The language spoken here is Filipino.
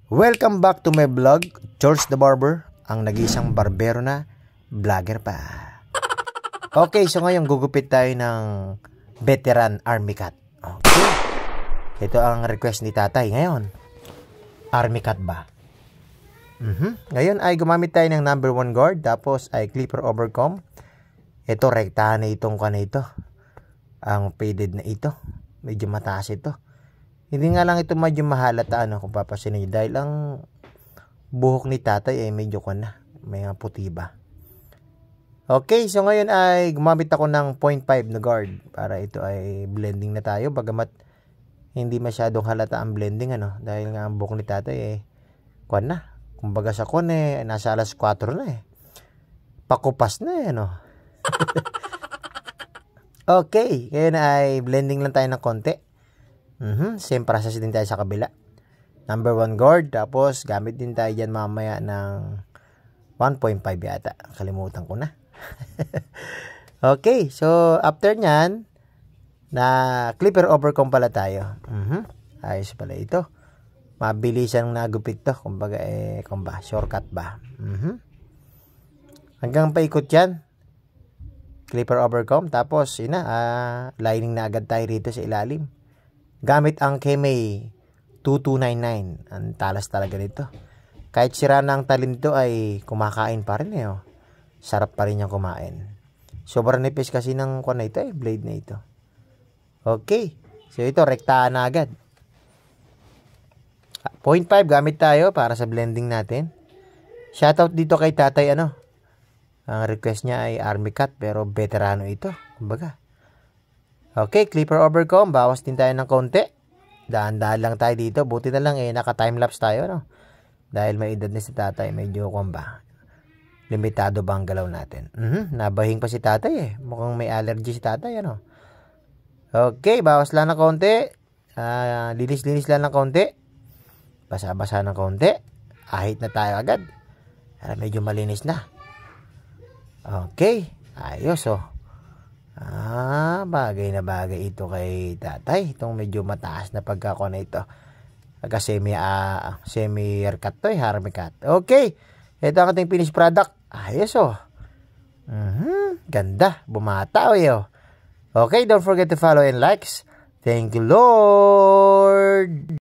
Welcome back to my vlog, George the Barber, ang nag-iisang barbero na vlogger pa. Okay, so ngayon gugupit tayo ng veteran army cut. Okay. Ito ang request ni tatay ngayon. Army cut ba? Ngayon ay gumamit tayo ng number 1 guard, tapos ay clipper overcomb. Ito, rektahan na itong kanito. Ang faded na ito. Medyo mataas ito. Hindi nga lang ito medyo mahalata kung papasin niyo, dahil ang buhok ni tatay ay medyo may mga puti ba. Okay, so ngayon ay gumamit ako ng 0.5 na guard para ito ay blending na tayo, bagamat hindi masyadong halata ang blending dahil nga ang buhok ni tatay ay kumbaga sa nasa alas 4 na pakupas na Okay, ngayon ay blending lang tayo ng konti. Same process din tayo sa kabila. Number 1 guard, tapos gamit din tayo dyan mamaya ng 1.5 yata. Kalimutan ko na. Okay, so after nyan, na clipper overcomb pala tayo. Ayos pala ito. Mabilis ang nagupit to. Kumbaga shortcut ba. Hanggang paikot yan. Clipper overcomb, tapos lining na agad tayo rito sa ilalim. Gamit ang KMA 2299. Ang talas talaga nito. Kahit sira na ang talim to ay kumakain pa rin Sarap pa rin yung kumain. Sobrang nipis kasi ng ito blade na ito. Okay. So ito, rektahan na agad. 0.5 gamit tayo para sa blending natin. Shoutout dito kay tatay Ang request niya ay army cut, pero veterano ito. Kumbaga. Okay, clipper overcomb. Bawas din tayo ng konti. Daan-daan lang tayo dito. Buti na lang naka-timelapse tayo, Dahil may edad na si tatay. Medyo limitado ba ang galaw natin? Nabahing pa si tatay Mukhang may allergy si tatay, Okay, bawas lang ng konti. Linis-linis lang ng konti. Basa-basa ng konti. Ahit na tayo agad. Medyo malinis na. Okay, ayos bagay na bagay ito kay tatay. Itong medyo mataas na pagkako na ito. Semi haircut to army cut. Okay, ito ang ating finished product. Ayos ganda, bumata Okay, don't forget to follow and likes. Thank you, Lord.